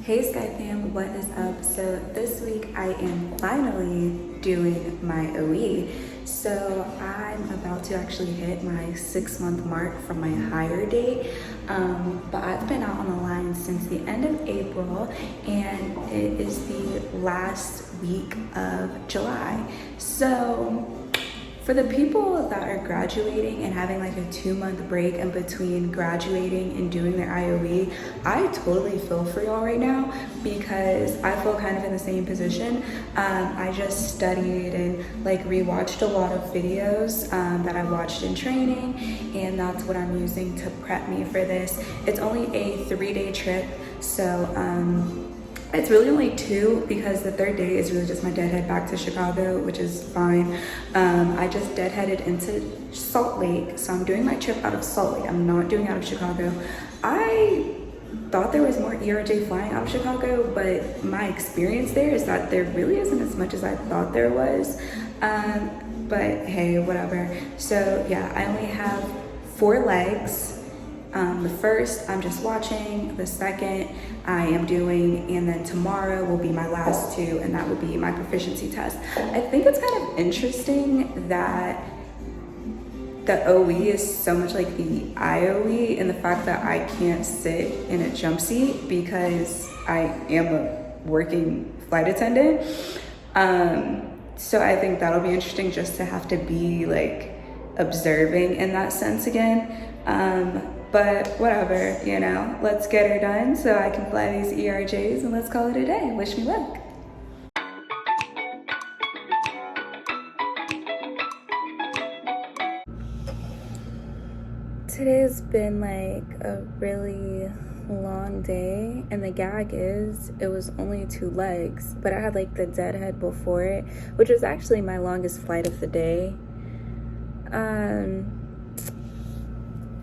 Hey Sky fam, what is up? So this week I am finally doing my OE. So I'm about to actually hit my 6-month mark from my hire date. But I've been out on the line since the end of April and it is the last week of July. So for the people that are graduating and having like a 2-month break in between graduating and doing their IOE, I totally feel for y'all right now because I feel kind of in the same position. I just studied and like rewatched a lot of videos that I watched in training, and that's what I'm using to prep me for this. It's only a 3-day trip, so it's really only 2 because the 3rd day is really just my deadhead back to Chicago, which is fine. I just deadheaded into Salt Lake, so I'm doing my trip out of Salt Lake. I'm not doing out of Chicago. I thought there was more ERJ flying out of Chicago, but my experience there is that there really isn't as much as I thought there was. But hey, whatever. So yeah, I only have 4 legs. The first I'm just watching, the second I am doing, and then tomorrow will be my last 2, and that will be my proficiency test. I think it's kind of interesting that the OE is so much like the IOE, and the fact that I can't sit in a jump seat because I am a working flight attendant. So I think that'll be interesting just to have to be like observing in that sense again. But whatever, you know, let's get her done so I can fly these ERJs and let's call it a day. Wish me luck. Today's been like a really long day, and the gag is it was only 2 legs, but I had like the deadhead before it, which was actually my longest flight of the day.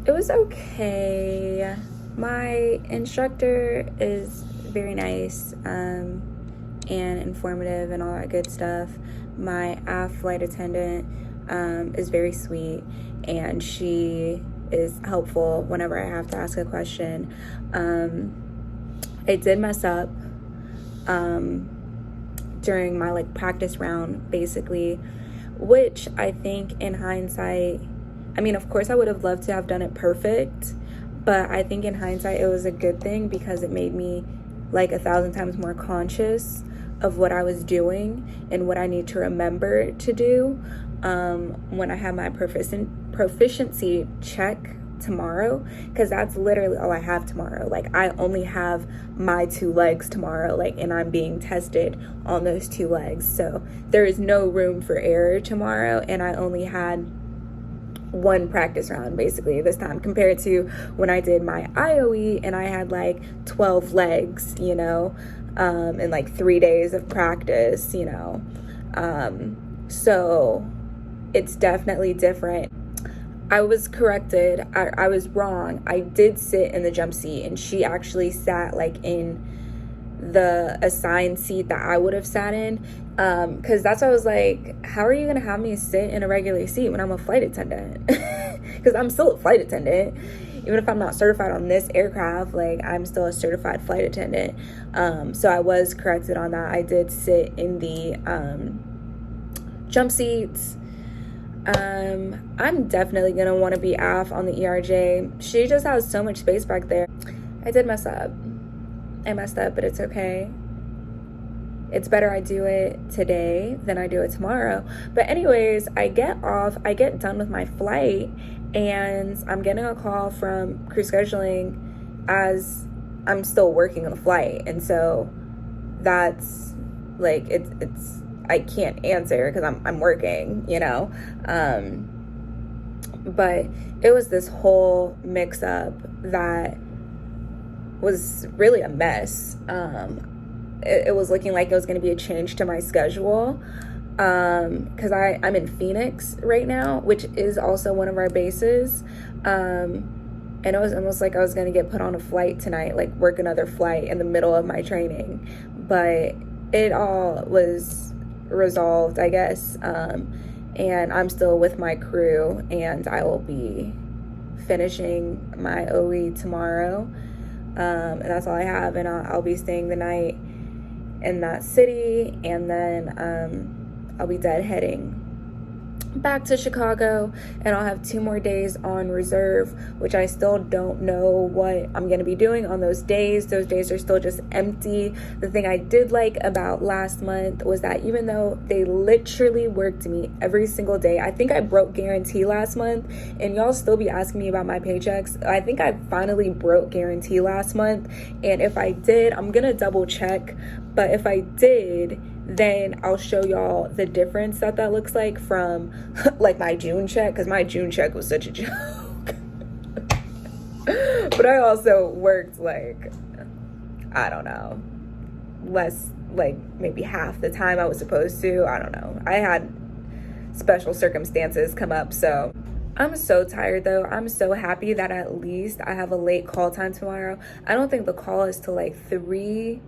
It was okay. My instructor is very nice and informative and all that good stuff. My aft flight attendant is very sweet, and she is helpful whenever I have to ask a question. I did mess up during my like practice round, basically, which I think in hindsight, I mean, of course I would have loved to have done it perfect, but I think in hindsight it was a good thing because it made me like 1,000 times more conscious of what I was doing and what I need to remember to do when I have my proficiency check tomorrow, because that's literally all I have tomorrow. Like I only have my 2 legs tomorrow, like, and I'm being tested on those 2 legs, so there is no room for error tomorrow, and I only had 1 practice round basically this time compared to when I did my IOE and I had like 12 legs, you know, and like 3 days of practice, you know. So it's definitely different. I was corrected. I was wrong. I did sit in the jump seat, and she actually sat like in the assigned seat that I would have sat in, because that's why I was like, how are you gonna have me sit in a regular seat when I'm a flight attendant? Because I'm still a flight attendant, even if I'm not certified on this aircraft. Like I'm still a certified flight attendant. So I was corrected on that. I did sit in the jump seats. I'm definitely gonna want to be aft on the ERJ. She just has so much space back there. I did mess up. I messed up, but it's okay. It's better I do it today than I do it tomorrow. But anyways, I get off, I get done with my flight, and I'm getting a call from crew scheduling as I'm still working on the flight. And so that's like, it's I can't answer because I'm working, you know. But it was this whole mix up that was really a mess. It was looking like it was going to be a change to my schedule, because I'm in Phoenix right now, which is also one of our bases, and it was almost like I was going to get put on a flight tonight, like work another flight in the middle of my training, but it all was resolved, I guess, and I'm still with my crew, and I will be finishing my OE tomorrow. And that's all I have, and I'll be staying the night in that city, and then I'll be deadheading back to Chicago, and I'll have 2 more days on reserve, which I still don't know what I'm gonna be doing on those days. Those days are still just empty. The thing I did like about last month was that even though they literally worked me every single day, I think I broke guarantee last month, and y'all still be asking me about my paychecks. I think I finally broke guarantee last month, and if I did, I'm gonna double check, but if I did, then I'll show y'all the difference that looks like from like my June check, because my June check was such a joke. But I also worked like, I don't know, less, like maybe half the time I was supposed to. I don't know, I had special circumstances come up. So I'm so tired though. I'm so happy that at least I have a late call time tomorrow. I don't think the call is till like 3.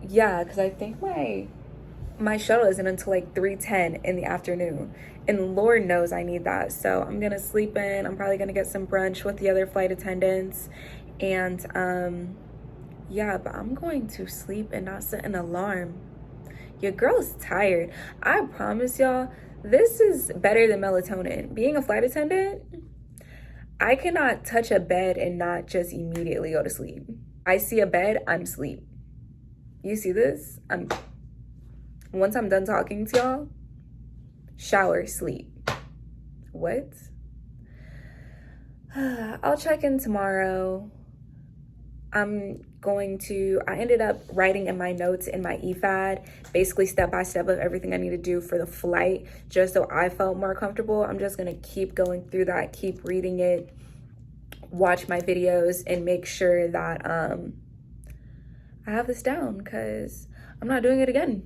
Yeah, because I think my shuttle isn't until like 3:10 in the afternoon, and Lord knows I need that. So I'm gonna sleep in. I'm probably gonna get some brunch with the other flight attendants, and yeah, but I'm going to sleep and not set an alarm. Your girl's tired. I promise y'all, this is better than melatonin. Being a flight attendant, I cannot touch a bed and not just immediately go to sleep. I see a bed, I'm asleep. You see this? Once I'm done talking to y'all, shower, sleep. What? I'll check in tomorrow. I ended up writing in my notes in my EFAD, basically step by step of everything I need to do for the flight, just so I felt more comfortable. I'm just gonna keep going through that, keep reading it, watch my videos, and make sure that I have this down, because I'm not doing it again.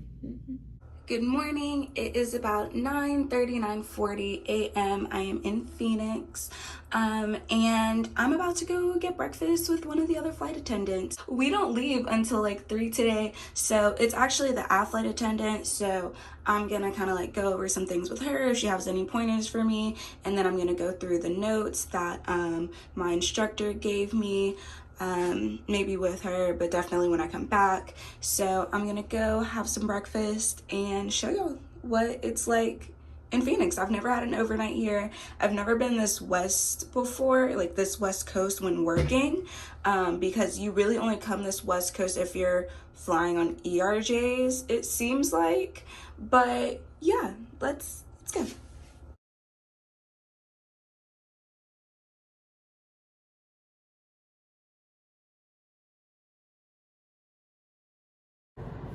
Good morning. It is about 9:40 a.m. I am in Phoenix, and I'm about to go get breakfast with one of the other flight attendants. We don't leave until like 3 today, so it's actually the aft flight attendant, so I'm gonna kind of like go over some things with her if she has any pointers for me, and then I'm gonna go through the notes that my instructor gave me, maybe with her, but definitely when I come back. So I'm gonna go have some breakfast and show you what it's like in Phoenix. I've never had an overnight here. I've never been this west before, like this west coast when working, because you really only come this west coast if you're flying on ERJs, it seems like. But yeah, let's go.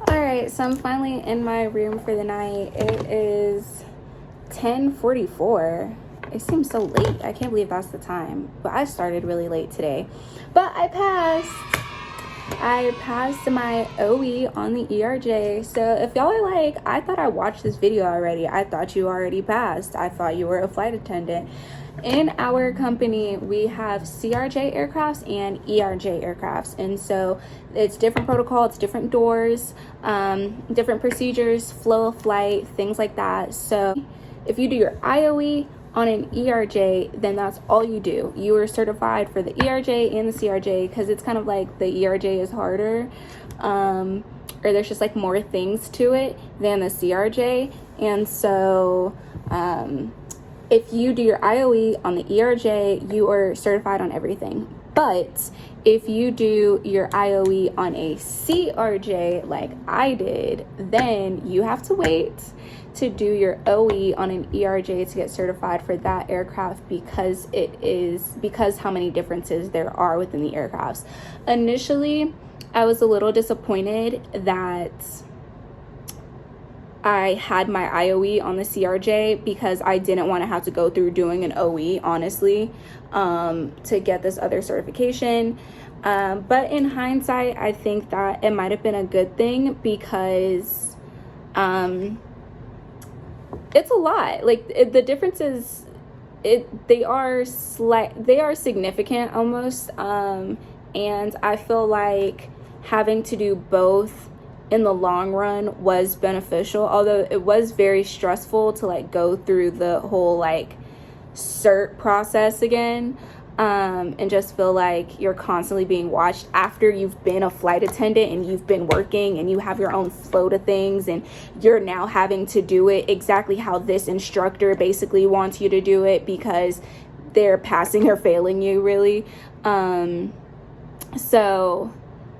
Alright, so I'm finally in my room for the night. It is 10:44. It seems so late. I can't believe that's the time. But I started really late today. But I passed. I passed my OE on the ERJ. So if y'all are like, I thought I watched this video already. I thought you already passed. I thought you were a flight attendant. In our company, we have CRJ aircrafts and ERJ aircrafts, and so it's different protocol, it's different doors, different procedures, flow of flight, things like that. So if you do your IOE on an ERJ, then that's all you do. You are certified for the ERJ and the CRJ, because it's kind of like the ERJ is harder, or there's just like more things to it than the CRJ. And so if you do your IOE on the ERJ, you are certified on everything. But if you do your IOE on a CRJ like I did, then you have to wait to do your OE on an ERJ to get certified for that aircraft, because how many differences there are within the aircrafts. Initially, I was a little disappointed that I had my IOE on the CRJ, because I didn't want to have to go through doing an OE, honestly, to get this other certification. But in hindsight, I think that it might have been a good thing, because it's a lot. Like the differences, they are significant almost, and I feel like having to do both in the long run was beneficial, although it was very stressful to like go through the whole like cert process again. and just feel like you're constantly being watched after you've been a flight attendant and you've been working and you have your own flow to things, and you're now having to do it exactly how this instructor basically wants you to do it because they're passing or failing you, really. So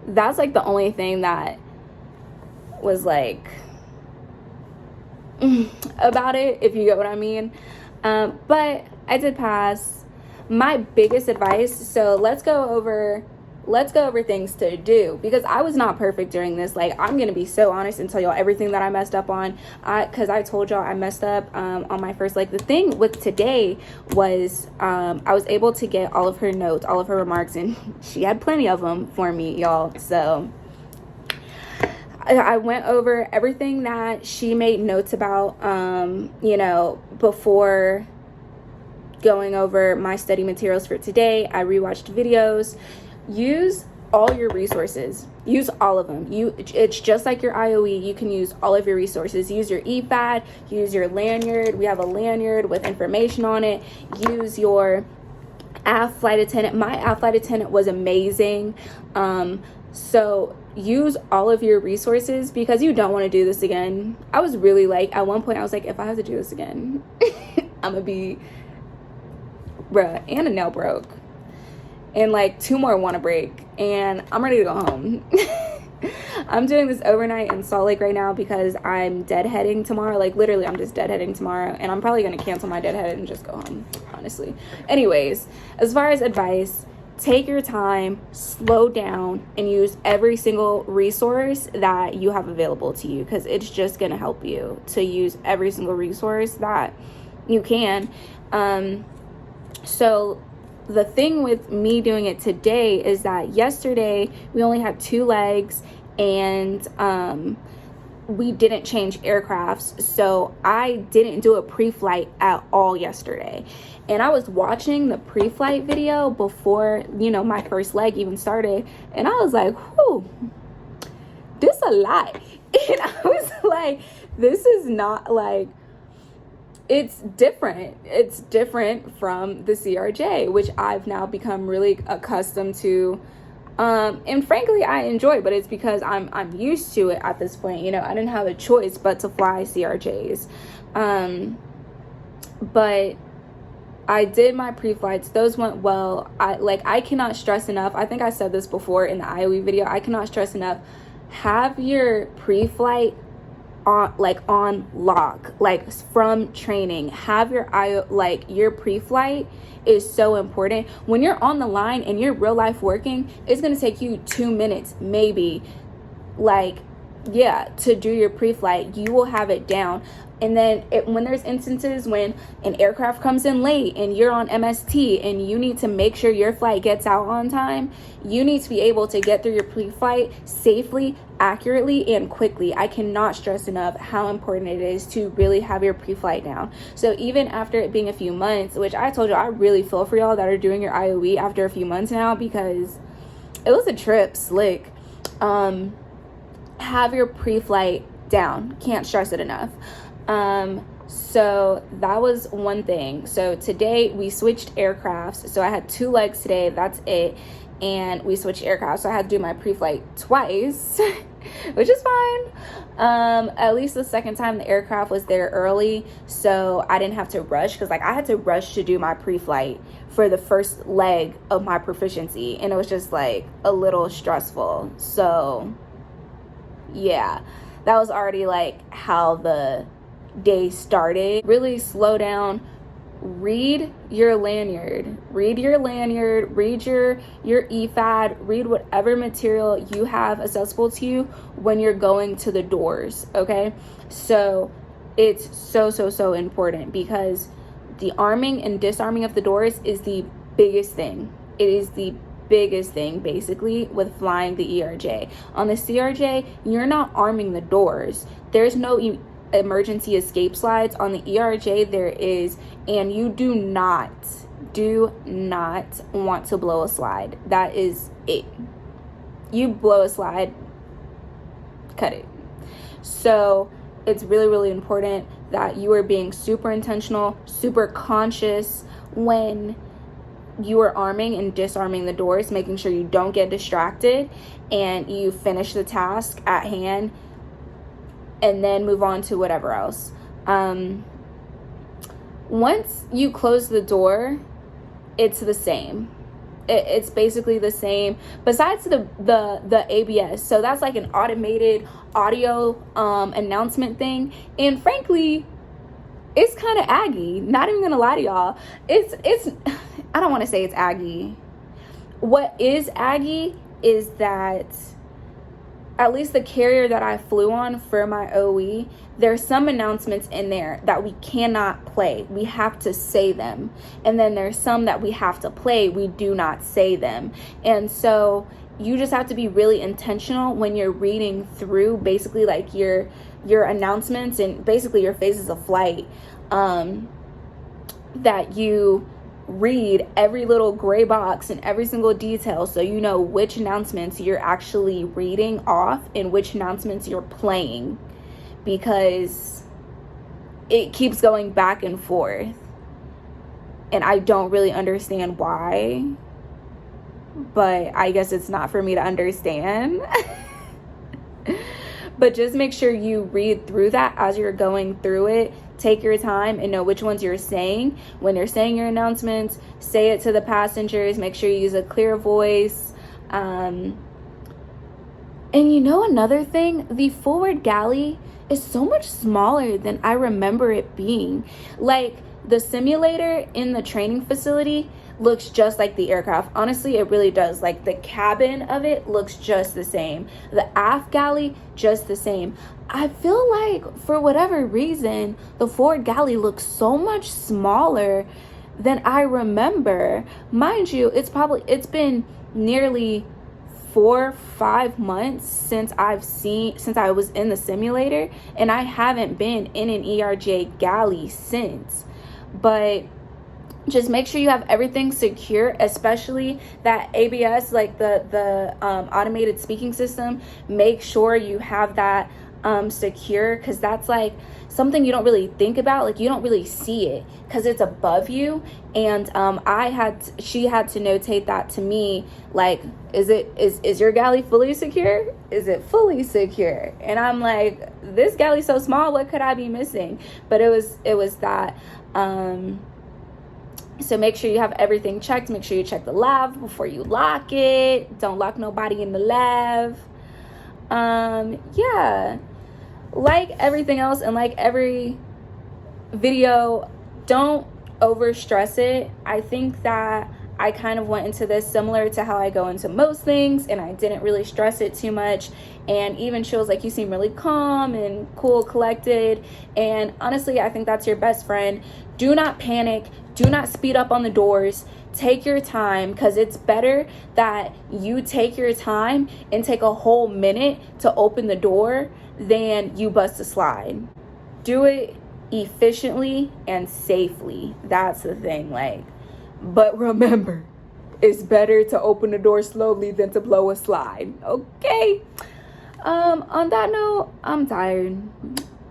that's like the only thing that was like about it, if you get what I mean. But I did pass. My biggest advice, so let's go over things to do, because I was not perfect during this. Like, I'm gonna be so honest and tell y'all everything that I messed up on, because I told y'all I messed up on my first leg. The thing with today was I was able to get all of her notes, all of her remarks, and she had plenty of them for me, y'all. So I went over everything that she made notes about, before going over my study materials for today. I rewatched videos. Use all your resources. Use all of them. It's just like your IOE. You can use all of your resources. Use your EFAD. Use your lanyard. We have a lanyard with information on it. Use your AF flight attendant. My AF flight attendant was amazing. So use all of your resources, because you don't want to do this again. I was really like, at one point I was like, if I have to do this again, I'm gonna be bruh, and a nail broke, and like 2 more want to break, and I'm ready to go home. I'm doing this overnight in Salt Lake right now because I'm deadheading tomorrow. Like, literally, I'm just deadheading tomorrow, and I'm probably going to cancel my deadhead and just go home, honestly. Anyways, as far as advice, take your time, slow down, and use every single resource that you have available to you, because it's just going to help you to use every single resource that you can. So the thing with me doing it today is that yesterday we only had 2 legs, and we didn't change aircrafts, so I didn't do a pre-flight at all yesterday. And I was watching the pre-flight video before, my first leg even started, and I was like, whew, this a lot. And I was like, this is not like, it's different. It's different from the CRJ, which I've now become really accustomed to. And frankly, I enjoy, but it's because I'm used to it at this point. I didn't have a choice but to fly CRJs. But I did my pre-flights. Those went well. I cannot stress enough. I think I said this before in the IOE video. I cannot stress enough. Have your pre-flight on lock, like from training. Have your your pre-flight is so important. When you're on the line and you're real life working, it's gonna take you 2 minutes maybe, to do your pre-flight. You will have it down. And then when there's instances when an aircraft comes in late and you're on MST and you need to make sure your flight gets out on time, you need to be able to get through your pre-flight safely, accurately, and quickly. I cannot stress enough how important it is to really have your pre-flight down. So even after it being a few months, which I told you, I really feel for y'all that are doing your IOE after a few months now, because it was a trip, slick. Have your pre-flight down. Can't stress it enough. So that was one thing. So today we switched aircrafts. So I had 2 legs today. That's it. And we switched aircraft. So I had to do my pre-flight twice, which is fine. At least the second time the aircraft was there early, so I didn't have to rush, because I had to rush to do my pre-flight for the first leg of my proficiency, and it was just a little stressful. So yeah, that was already how the day started. Really slow down. Read your lanyard, read your EFAD, read whatever material you have accessible to you when you're going to the doors. Okay, so it's so important, because the arming and disarming of the doors is the biggest thing. It is the biggest thing basically with flying the ERJ. On the CRJ, you're not arming the doors. There's no emergency escape slides. On the ERJ there is, and you do not want to blow a slide. That is it. You blow a slide, cut it. So it's really important that you are being super intentional, super conscious when you are arming and disarming the doors, making sure you don't get distracted and you finish the task at hand and then move on to whatever else. Once you close the door, it's the same. It's basically the same, besides the ABS. So that's like an automated audio announcement thing. And frankly, it's kind of aggy. Not even gonna lie to y'all. It's I don't want to say it's aggy. What is aggy is that at least the carrier that I flew on for my OE, there's some announcements in there that we cannot play. We have to say them. And then there's some that we have to play. We do not say them. And so you just have to be really intentional when you're reading through basically like your announcements and basically your phases of flight, that you read every little gray box and every single detail, so you know which announcements you're actually reading off and which announcements you're playing, because it keeps going back and forth and I don't really understand why, but I guess it's not for me to understand. But just make sure you read through that as you're going through it. Take your time and know which ones you're saying. When you're saying your announcements, say it to the passengers. Make sure you use a clear voice. And you know another thing? The forward galley is so much smaller than I remember it being. Like, the simulator in the training facility looks just like the aircraft. Honestly, it really does. Like, the cabin of it looks just the same. The aft galley, just the same. I feel like for whatever reason, the forward galley looks so much smaller than I remember. Mind you, it's been nearly 4-5 months since I was in the simulator, and I haven't been in an ERJ galley since. But just make sure you have everything secure, especially that ABS, like the automated speaking system. Make sure you have that secure, because that's like something you don't really think about. Like, you don't really see it because it's above you. And she had to notate that to me, like, is your galley fully secure? Is it fully secure? And I'm like, this galley's so small, what could I be missing? But it was that. So make sure you have everything checked. Make sure you check the lav before you lock it. Don't lock nobody in the lav. Yeah, like everything else and like every video, don't over stress it. I think that I kind of went into this similar to how I go into most things, and I didn't really stress it too much. And even she was like, you seem really calm and cool, collected. And honestly, I think that's your best friend. Do not panic. Do not speed up on the doors. Take your time, because it's better that you take your time and take a whole minute to open the door than you bust a slide. Do it efficiently and safely. That's the thing. Like, but remember, it's better to open the door slowly than to blow a slide. Okay. On that note, I'm tired.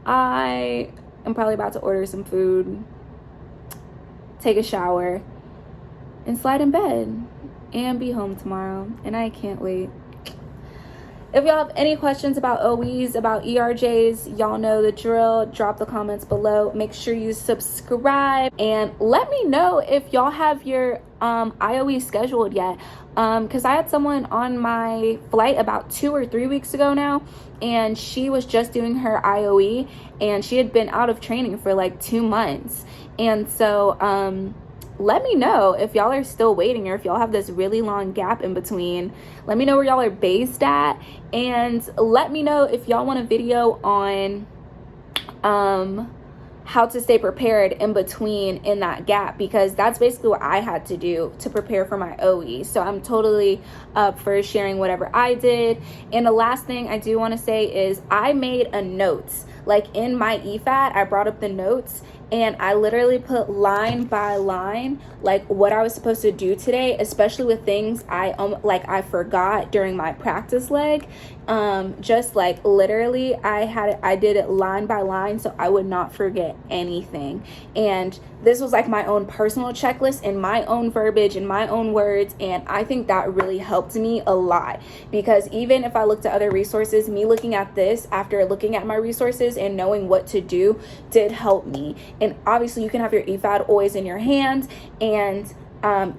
I am probably about to order some food, take a shower, and slide in bed and be home tomorrow. And I can't wait. If y'all have any questions about OEs, about ERJs, y'all know the drill. Drop the comments below. Make sure you subscribe and let me know if y'all have your IOE scheduled yet. Because I had someone on my flight about 2 or 3 weeks ago now, and she was just doing her IOE, and she had been out of training for like 2 months. And so let me know if y'all are still waiting, or if y'all have this really long gap in between. Let me know where y'all are based at, and let me know if y'all want a video on how to stay prepared in between in that gap, because that's basically what I had to do to prepare for my OE. So I'm totally up for sharing whatever I did. And the last thing I do want to say is I made a notes. like in my EFAT, I brought up the notes and I literally put line by line like what I was supposed to do today, especially with things I forgot during my practice leg. Just like literally I did it line by line so I would not forget anything. And this was like my own personal checklist and my own verbiage and my own words, and I think that really helped me a lot, because even if I looked at other resources, me looking at this after looking at my resources and knowing what to do did help me. And obviously you can have your EFAD always in your hand, and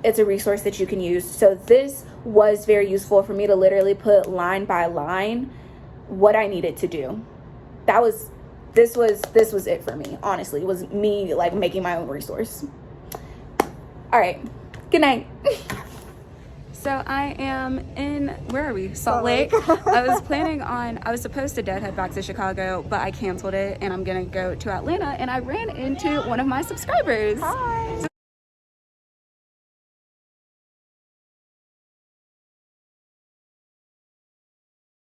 it's a resource that you can use. So this was very useful for me to literally put line by line what I needed to do. This was it for me, honestly. It was me like making my own resource. All right, good night. So I am in, where are we? Salt Lake. I was supposed to deadhead back to Chicago, but I canceled it and I'm gonna go to Atlanta, and I ran into one of my subscribers. Hi.